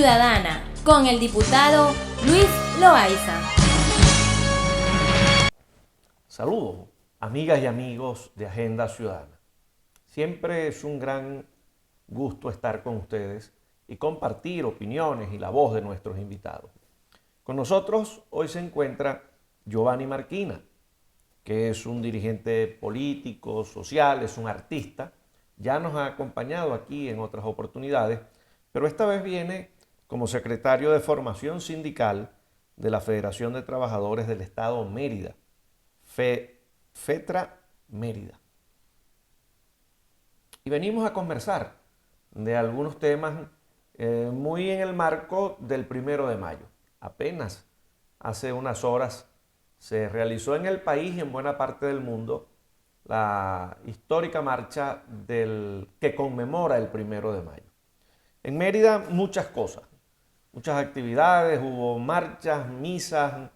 Ciudadana con el diputado Luis Loaiza. Saludos, amigas y amigos de Agenda Ciudadana. Siempre es un gran gusto estar con ustedes y compartir opiniones y la voz de nuestros invitados. Con nosotros hoy se encuentra Giovanni Marquina, que es un dirigente político, social, es un artista. Ya nos ha acompañado aquí en otras oportunidades, pero esta vez viene como secretario de Formación Sindical de la Federación de Trabajadores del Estado Mérida, FETRA Mérida. Y venimos a conversar de algunos temas muy en el marco del 1 de mayo. Apenas hace unas horas se realizó en el país y en buena parte del mundo la histórica marcha que conmemora el 1 de mayo. En Mérida muchas cosas, muchas actividades, hubo marchas, misas,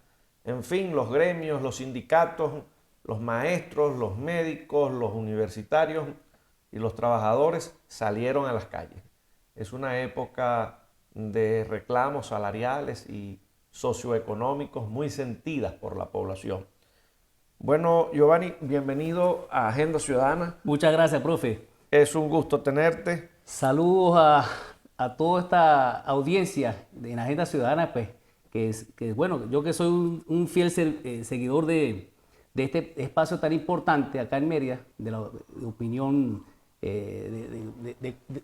en fin, los gremios, los sindicatos, los maestros, los médicos, los universitarios y los trabajadores salieron a las calles. Es una época de reclamos salariales y socioeconómicos muy sentidas por la población. Bueno, Giovanni, bienvenido a Agenda Ciudadana. Muchas gracias, profe. Es un gusto tenerte. Saludos a toda esta audiencia en Agenda Ciudadana, pues, que bueno, yo que soy un fiel seguidor de este espacio tan importante acá en Mérida, de la opinión.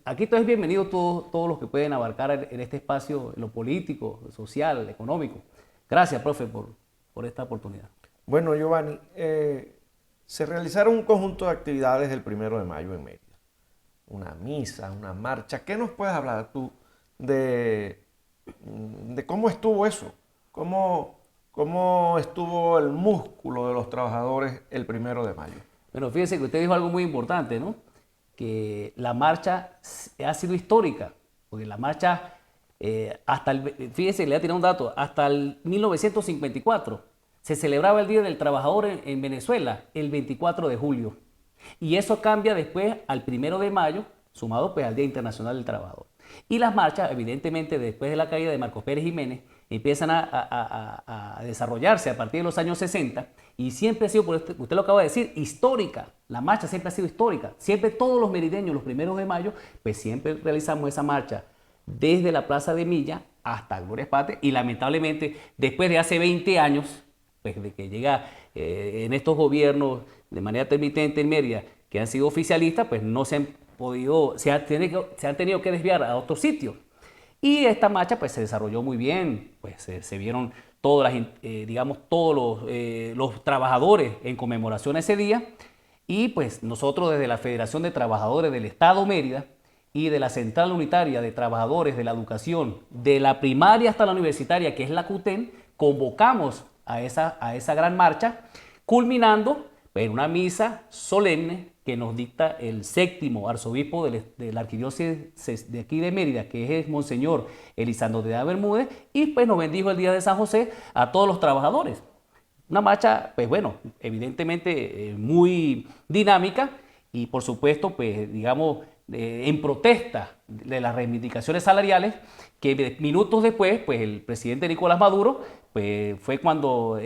Aquí todo es bienvenido, todos los que pueden abarcar en este espacio, en lo político, social, económico. Gracias, profe, por esta oportunidad. Bueno, Giovanni, se realizaron un conjunto de actividades el 1 de mayo en Mérida. Una misa, una marcha. ¿Qué nos puedes hablar tú de cómo estuvo eso? ¿Cómo estuvo el músculo de los trabajadores el 1 de mayo? Bueno, fíjense que usted dijo algo muy importante, ¿no? Que la marcha ha sido histórica, porque la marcha, fíjense, le voy a tirar un dato, hasta el 1954 se celebraba el Día del Trabajador en Venezuela, el 24 de julio. Y eso cambia después al 1 de mayo, sumado pues al Día Internacional del Trabajador. Y las marchas, evidentemente, después de la caída de Marcos Pérez Jiménez, empiezan a desarrollarse a partir de los años 60 y siempre ha sido, usted lo acaba de decir, histórica. La marcha siempre ha sido histórica. Siempre todos los merideños, los 1 de mayo, pues siempre realizamos esa marcha desde la Plaza de Milla hasta Gloria Patria y lamentablemente después de hace 20 años, pues de que llega en estos gobiernos de manera intermitente en Mérida, que han sido oficialistas, pues no se han podido, se han tenido que desviar a otros sitios. Y esta marcha pues se desarrolló muy bien, pues se vieron todos los trabajadores en conmemoración a ese día. Y pues nosotros desde la Federación de Trabajadores del Estado Mérida y de la Central Unitaria de Trabajadores de la Educación, de la primaria hasta la universitaria, que es la CUTEN, convocamos a esa gran marcha, culminando en una misa solemne que nos dicta el 7º arzobispo de la arquidiócesis de aquí de Mérida, que es Monseñor Elisandro de Bermúdez, y pues nos bendijo el día de San José a todos los trabajadores. Una marcha, pues bueno, evidentemente muy dinámica y por supuesto, pues digamos, en protesta de las reivindicaciones salariales, que minutos después, pues el presidente Nicolás Maduro, pues fue cuando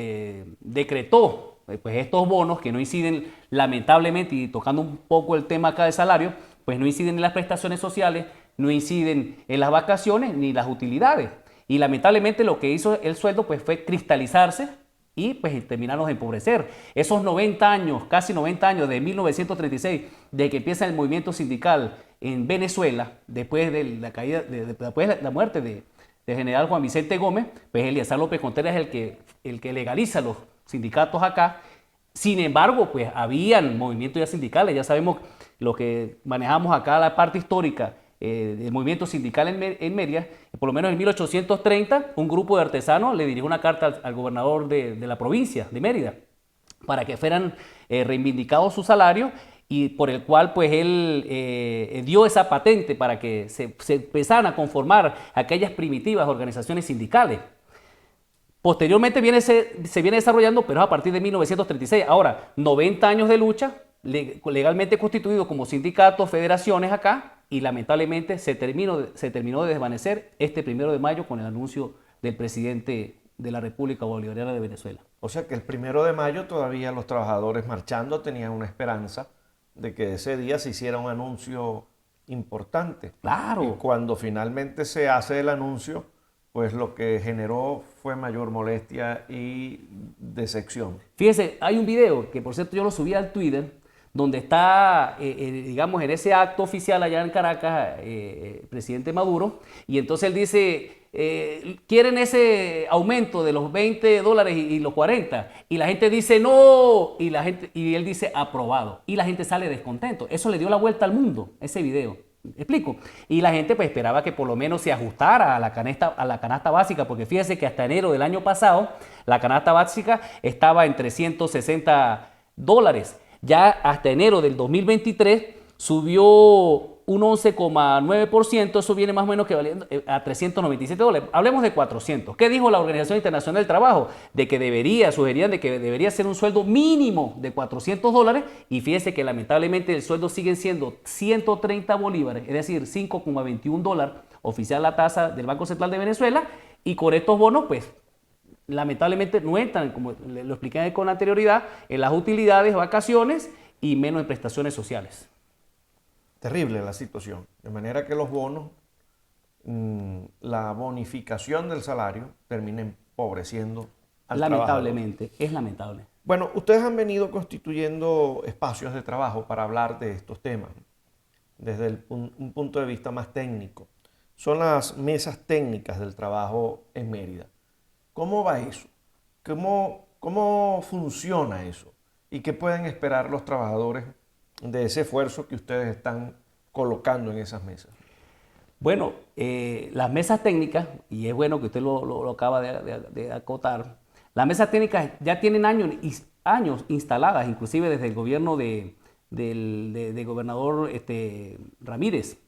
decretó pues estos bonos que no inciden, lamentablemente, y tocando un poco el tema acá de salario, pues no inciden en las prestaciones sociales, no inciden en las vacaciones ni las utilidades. Y lamentablemente lo que hizo el sueldo pues fue cristalizarse y pues terminarnos de empobrecer. Esos 90 años, casi 90 años de 1936, de que empieza el movimiento sindical en Venezuela, después de la caída, después de la muerte del general Juan Vicente Gómez, pues Eliezer López Contreras es el que legaliza los sindicatos acá. Sin embargo, pues habían movimientos ya sindicales, ya sabemos lo que manejamos acá, la parte histórica del movimiento sindical en Mérida. Por lo menos en 1830, un grupo de artesanos le dirigió una carta al gobernador de la provincia de Mérida para que fueran reivindicados sus salarios y por el cual pues él dio esa patente para que se empezaran a conformar aquellas primitivas organizaciones sindicales. Posteriormente se viene desarrollando, pero a partir de 1936. Ahora, 90 años de lucha, legalmente constituidos como sindicatos, federaciones acá, y lamentablemente se terminó de desvanecer este 1 de mayo con el anuncio del presidente de la República Bolivariana de Venezuela. O sea que el 1 de mayo todavía los trabajadores marchando tenían una esperanza de que ese día se hiciera un anuncio importante. Claro. Y cuando finalmente se hace el anuncio, pues lo que generó fue mayor molestia y decepción. Fíjese, hay un video que por cierto yo lo subí al Twitter, donde está, digamos, en ese acto oficial allá en Caracas, el presidente Maduro, y entonces él dice, quieren ese aumento de los $20 y los 40, y la gente dice no, y él dice aprobado, y la gente sale descontento. Eso le dio la vuelta al mundo, ese video. ¿Explico? Y la gente pues esperaba que por lo menos se ajustara a la canasta básica, porque fíjese que hasta enero del año pasado la canasta básica estaba en $360. Ya hasta enero del 2023 subió un 11,9%, eso viene más o menos que valiendo a $397. Hablemos de 400. ¿Qué dijo la Organización Internacional del Trabajo? Sugerían de que debería ser un sueldo mínimo de $400, y fíjese que lamentablemente el sueldo sigue siendo 130 bolívares, es decir, $5,21 oficial la tasa del Banco Central de Venezuela, y con estos bonos pues lamentablemente no entran, como lo expliqué con anterioridad, en las utilidades, vacaciones y menos en prestaciones sociales. Terrible la situación. De manera que los bonos, la bonificación del salario termina empobreciendo al Lamentablemente, trabajador. es lamentable. Bueno, ustedes han venido constituyendo espacios de trabajo para hablar de estos temas desde un punto de vista más técnico. Son las mesas técnicas del trabajo en Mérida. ¿Cómo va eso? ¿Cómo funciona eso? ¿Y qué pueden esperar los trabajadores de ese esfuerzo que ustedes están colocando en esas mesas? Bueno, las mesas técnicas, y es bueno que usted lo acaba de acotar, las mesas técnicas ya tienen años instaladas, inclusive desde el gobierno del gobernador Ramírez.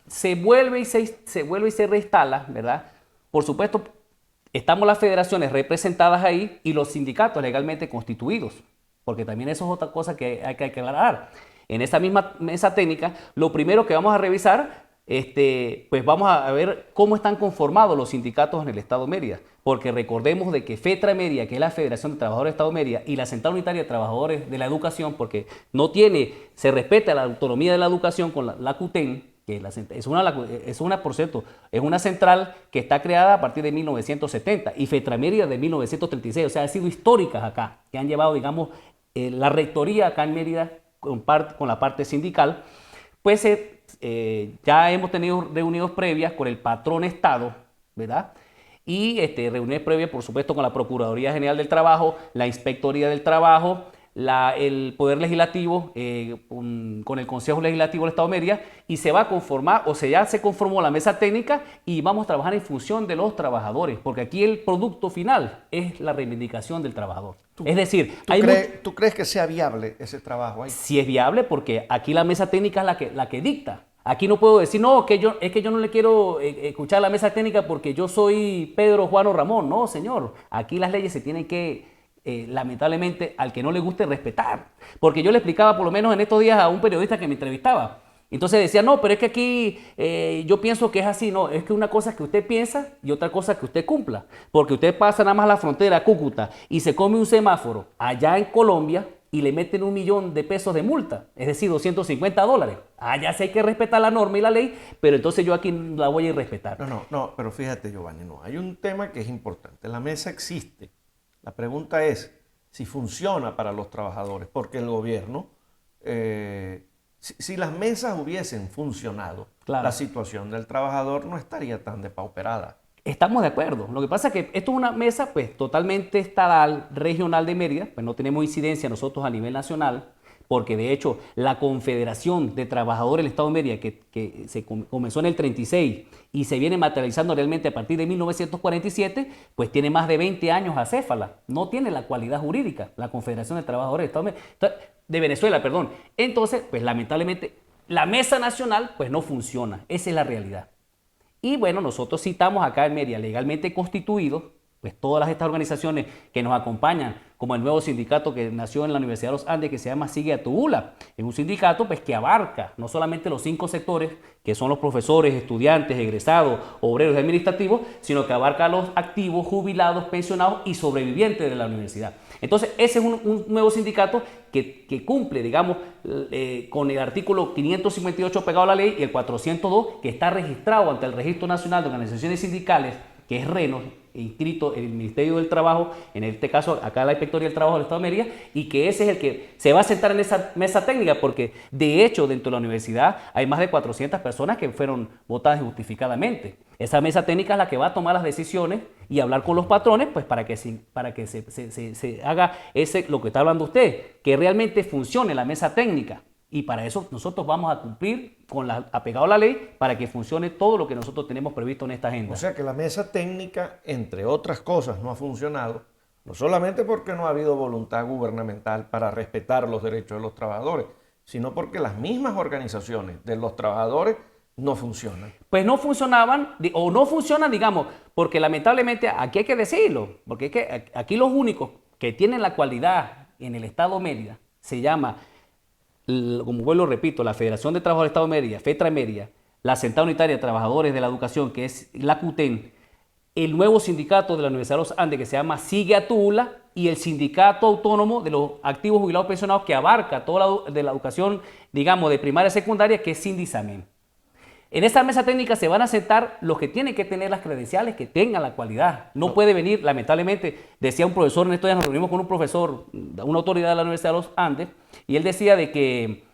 Se vuelve y se reinstala, ¿verdad? Por supuesto, estamos las federaciones representadas ahí y los sindicatos legalmente constituidos, porque también eso es otra cosa que hay que aclarar. En esa misma mesa técnica, lo primero que vamos a revisar, pues vamos a ver cómo están conformados los sindicatos en el Estado Mérida, porque recordemos de que FETRA Mérida, que es la Federación de Trabajadores del Estado Mérida, y la Central Unitaria de Trabajadores de la Educación, porque se respeta la autonomía de la educación con la CUTEN, que por cierto, es una central que está creada a partir de 1970 y FETRA Mérida de 1936, o sea, han sido históricas acá, que han llevado, digamos, la rectoría acá en Mérida con la parte sindical. Pues ya hemos tenido reuniones previas con el patrón Estado, ¿verdad? Y reuniones previas, por supuesto, con la Procuraduría General del Trabajo, la Inspectoría del Trabajo, el Poder Legislativo, con el Consejo Legislativo del Estado de Mérida, y se va a conformar, ya se conformó la mesa técnica y vamos a trabajar en función de los trabajadores, porque aquí el producto final es la reivindicación del trabajador. Es decir, ¿tú crees que sea viable ese trabajo ahí? Sí es viable, porque aquí la mesa técnica es la que dicta. Aquí no puedo decir, no, es que yo no le quiero escuchar la mesa técnica porque yo soy Pedro, Juan o Ramón. No, señor. Aquí las leyes se tienen que, lamentablemente, al que no le guste, respetar. Porque yo le explicaba, por lo menos en estos días, a un periodista que me entrevistaba. Entonces decía, no, pero es que aquí yo pienso que es así. No, es que una cosa es que usted piensa y otra cosa es que usted cumpla. Porque usted pasa nada más a la frontera a Cúcuta y se come un semáforo allá en Colombia y le meten $1 millón de multa, es decir, $250. Allá sí hay que respetar la norma y la ley, pero entonces yo aquí la voy a ir respetar. No, pero fíjate, Giovanni, hay un tema que es importante. La mesa existe. La pregunta es si funciona para los trabajadores, porque el gobierno, si las mesas hubiesen funcionado, claro, la situación del trabajador no estaría tan depauperada. Estamos de acuerdo. Lo que pasa es que esto es una mesa pues totalmente estatal, regional de Mérida, pues no tenemos incidencia nosotros a nivel nacional, porque de hecho la Confederación de Trabajadores del Estado de Mérida, que se comenzó en el 36 y se viene materializando realmente a partir de 1947, pues tiene más de 20 años acéfala, no tiene la cualidad jurídica, la Confederación de Trabajadores del Estado de Venezuela, perdón. Entonces, pues lamentablemente la mesa nacional pues no funciona, esa es la realidad. Y bueno, nosotros citamos acá en Mérida legalmente constituidos, pues todas estas organizaciones que nos acompañan, como el nuevo sindicato que nació en la Universidad de los Andes, que se llama Sigue a tu Bula. Es un sindicato pues, que abarca no solamente los 5 sectores, que son los profesores, estudiantes, egresados, obreros y administrativos, sino que abarca a los activos, jubilados, pensionados y sobrevivientes de la universidad. Entonces, ese es un nuevo sindicato que cumple, digamos, con el artículo 558 pegado a la ley y el 402, que está registrado ante el Registro Nacional de Organizaciones Sindicales, que es RENOS, inscrito en el Ministerio del Trabajo, en este caso acá la Inspectoría del Trabajo del Estado de Mérida, y que ese es el que se va a sentar en esa mesa técnica, porque de hecho dentro de la universidad hay más de 400 personas que fueron votadas injustificadamente. Esa mesa técnica es la que va a tomar las decisiones y hablar con los patrones, pues para que se haga lo que está hablando usted, que realmente funcione la mesa técnica. Y para eso nosotros vamos a cumplir apegado a la ley para que funcione todo lo que nosotros tenemos previsto en esta agenda. O sea que la mesa técnica, entre otras cosas, no ha funcionado, no solamente porque no ha habido voluntad gubernamental para respetar los derechos de los trabajadores, sino porque las mismas organizaciones de los trabajadores no funcionan. Pues no funcionaban, o no funcionan, digamos, porque lamentablemente aquí hay que decirlo, porque es que aquí los únicos que tienen la cualidad en el Estado Mérida se llama, como vuelvo repito, la Federación de Trabajadores del Estado de Mérida, FETRA Mérida, la Central Unitaria de Trabajadores de la Educación, que es la CUTEN, el nuevo sindicato de la Universidad de los Andes, que se llama Sigue a tu Bula, y el sindicato autónomo de los activos jubilados pensionados, que abarca toda la educación, digamos, de primaria y secundaria, que es Sindisamen. En esta mesa técnica se van a sentar los que tienen que tener las credenciales, que tengan la cualidad. No puede venir, lamentablemente, decía un profesor, en estos días nos reunimos con un profesor, una autoridad de la Universidad de los Andes, y él decía de que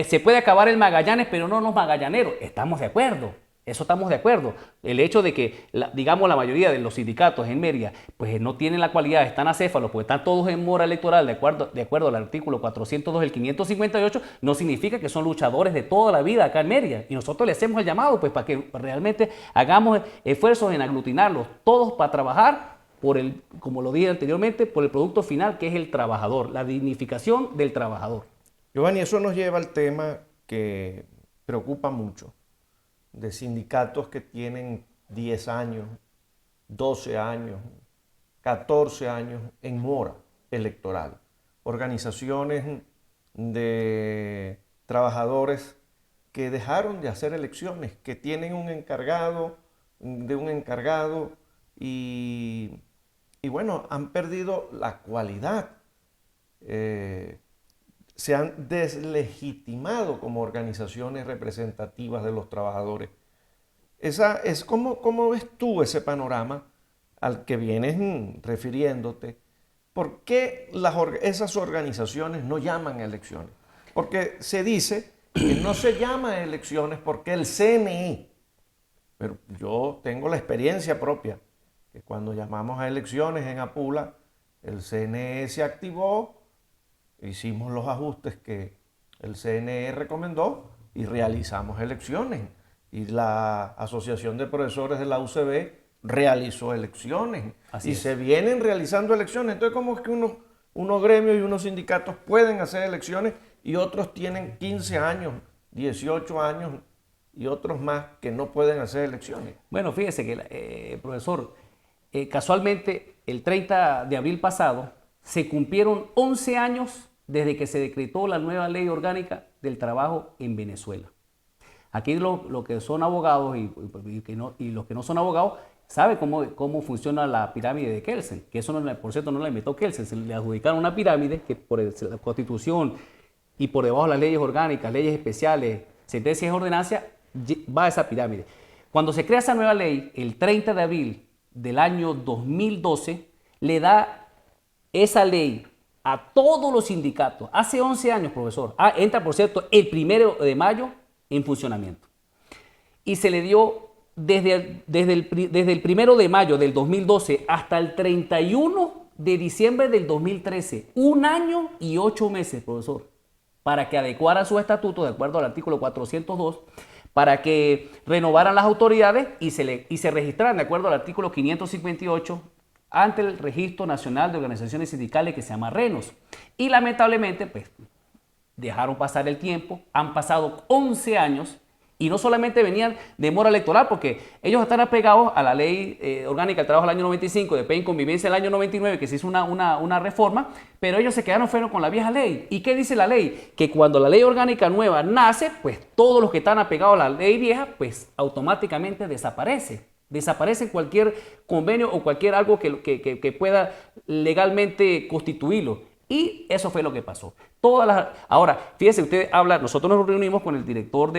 se puede acabar el Magallanes, pero no los magallaneros. Estamos de acuerdo, eso estamos de acuerdo. El hecho de que, digamos, la mayoría de los sindicatos en Mérida, pues no tienen la cualidad, están acéfalos, porque están todos en mora electoral, de acuerdo al artículo 402 del 558, no significa que son luchadores de toda la vida acá en Mérida. Y nosotros le hacemos el llamado, pues, para que realmente hagamos esfuerzos en aglutinarlos todos para trabajar como lo dije anteriormente, por el producto final, que es el trabajador, la dignificación del trabajador. Giovanni, eso nos lleva al tema que preocupa mucho, de sindicatos que tienen 10 años, 12 años, 14 años en mora electoral. Organizaciones de trabajadores que dejaron de hacer elecciones, que tienen un encargado y bueno, han perdido la cualidad. Se han deslegitimado como organizaciones representativas de los trabajadores. ¿Cómo ves tú ese panorama al que vienes refiriéndote? ¿Por qué esas organizaciones no llaman a elecciones? Porque se dice que no se llama a elecciones porque el CNE, pero yo tengo la experiencia propia, que cuando llamamos a elecciones en Apula, el CNE se activó, hicimos los ajustes que el CNE recomendó y realizamos elecciones. Y la Asociación de Profesores de la UCB realizó elecciones. Y se vienen realizando elecciones. Entonces, ¿cómo es que unos gremios y unos sindicatos pueden hacer elecciones y otros tienen 15 años, 18 años y otros más que no pueden hacer elecciones? Bueno, fíjese que, profesor, casualmente el 30 de abril pasado se cumplieron 11 años desde que se decretó la nueva ley orgánica del trabajo en Venezuela. Aquí los que son abogados y los que no son abogados saben cómo funciona la pirámide de Kelsen, que eso por cierto no la inventó Kelsen, se le adjudicaron una pirámide que por la Constitución y por debajo de las leyes orgánicas, leyes especiales, sentencias y ordenanzas, va a esa pirámide. Cuando se crea esa nueva ley, el 30 de abril del año 2012, le da esa ley a todos los sindicatos. Hace 11 años, profesor. Entra, por cierto, el 1 de mayo en funcionamiento. Y se le dio desde el 1 de mayo del 2012 hasta el 31 de diciembre del 2013. 1 año y 8 meses, profesor, para que adecuaran sus estatutos de acuerdo al artículo 402, para que renovaran las autoridades y se registraran de acuerdo al artículo 558 ante el Registro Nacional de Organizaciones Sindicales, que se llama RENOS. Y lamentablemente, pues, dejaron pasar el tiempo, han pasado 11 años Y no solamente venían de mora electoral, porque ellos están apegados a la ley orgánica del trabajo del año 95, de paz y convivencia del año 99, que se hizo una reforma, pero ellos se quedaron fueron con la vieja ley. ¿Y qué dice la ley? Que cuando la ley orgánica nueva nace, pues todos los que están apegados a la ley vieja, pues automáticamente desaparece. Desaparece cualquier convenio o cualquier algo que pueda legalmente constituirlo. Y eso fue lo que pasó. Ahora, fíjese, usted habla, nosotros nos reunimos con el director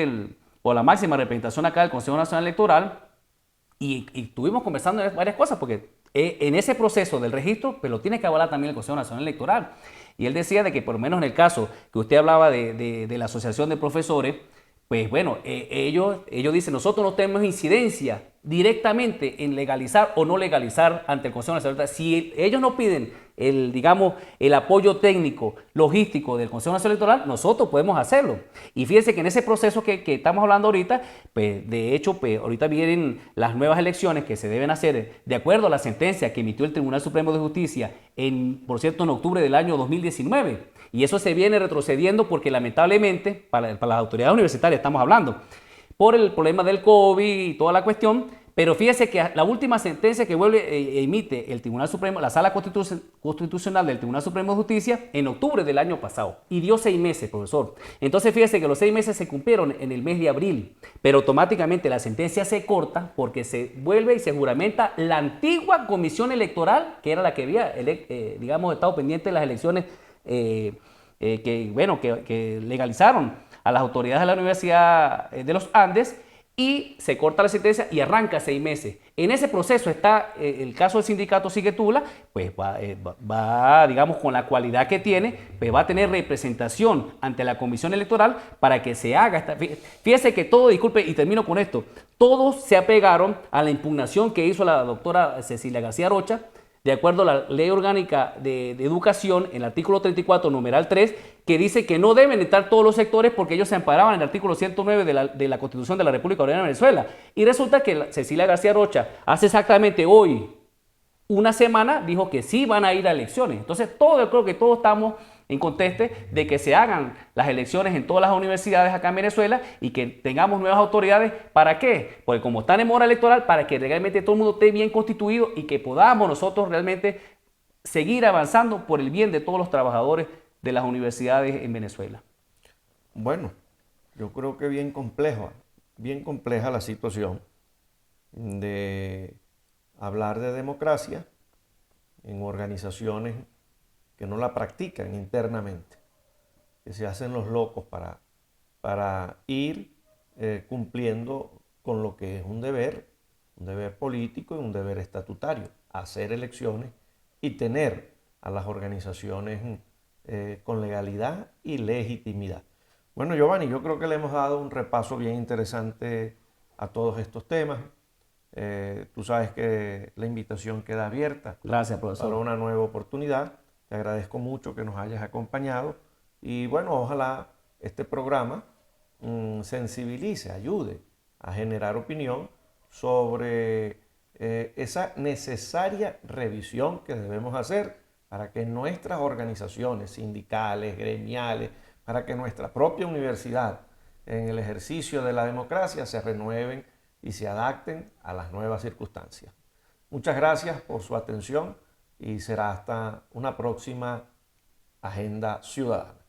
o la máxima representación acá del Consejo Nacional Electoral y estuvimos conversando de varias cosas, porque en ese proceso del registro, pues lo tiene que avalar también el Consejo Nacional Electoral. Y él decía de que por lo menos en el caso que usted hablaba de la Asociación de Profesores, pues bueno, ellos dicen, nosotros no tenemos incidencia directamente en legalizar o no legalizar ante el Consejo Nacional Electoral. Si ellos no piden el apoyo técnico, logístico del Consejo Nacional Electoral, nosotros podemos hacerlo. Y fíjense que en ese proceso que estamos hablando ahorita, pues de hecho, pues ahorita vienen las nuevas elecciones que se deben hacer de acuerdo a la sentencia que emitió el Tribunal Supremo de Justicia, por cierto, en octubre del año 2019. Y eso se viene retrocediendo porque lamentablemente, para las autoridades universitarias estamos hablando, por el problema del COVID y toda la cuestión, pero fíjese que la última sentencia que emite el Tribunal Supremo, la Sala Constitucional del Tribunal Supremo de Justicia, en octubre del año pasado, y dio 6 meses, profesor. Entonces fíjese que los 6 meses se cumplieron en el mes de abril, pero automáticamente la sentencia se corta porque se vuelve y se juramenta la antigua comisión electoral, que era la que había, estado pendiente de las elecciones que legalizaron a las autoridades de la Universidad de los Andes, y se corta la sentencia y arranca 6 meses. En ese proceso está el caso del sindicato Sigue Tula, pues va, digamos, con la cualidad que tiene, pues va a tener representación ante la Comisión Electoral para que se haga Fíjese que todo, disculpe, y termino con esto, todos se apegaron a la impugnación que hizo la doctora Cecilia García Rocha, de acuerdo a la Ley Orgánica de Educación, en el artículo 34, numeral 3, que dice que no deben estar todos los sectores porque ellos se amparaban en el artículo 109 de la Constitución de la República Bolivariana de Venezuela. Y resulta que Cecilia García Rocha, hace exactamente hoy una semana, dijo que sí van a ir a elecciones. Entonces, yo creo que todos estamos en conteste de que se hagan las elecciones en todas las universidades acá en Venezuela y que tengamos nuevas autoridades. ¿Para qué? Porque como están en mora electoral, para que realmente todo el mundo esté bien constituido y que podamos nosotros realmente seguir avanzando por el bien de todos los trabajadores de las universidades en Venezuela. Bueno, yo creo que bien compleja la situación de hablar de democracia en organizaciones que no la practican internamente, que se hacen los locos para ir cumpliendo con lo que es un deber político y un deber estatutario, hacer elecciones y tener a las organizaciones con legalidad y legitimidad. Bueno, Giovanni, yo creo que le hemos dado un repaso bien interesante a todos estos temas. Tú sabes que la invitación queda abierta. Gracias, profesor. Para una nueva oportunidad. Te agradezco mucho que nos hayas acompañado y bueno, ojalá este programa sensibilice, ayude a generar opinión sobre esa necesaria revisión que debemos hacer para que nuestras organizaciones sindicales, gremiales, para que nuestra propia universidad en el ejercicio de la democracia se renueven y se adapten a las nuevas circunstancias. Muchas gracias por su atención y será hasta una próxima Agenda Ciudadana.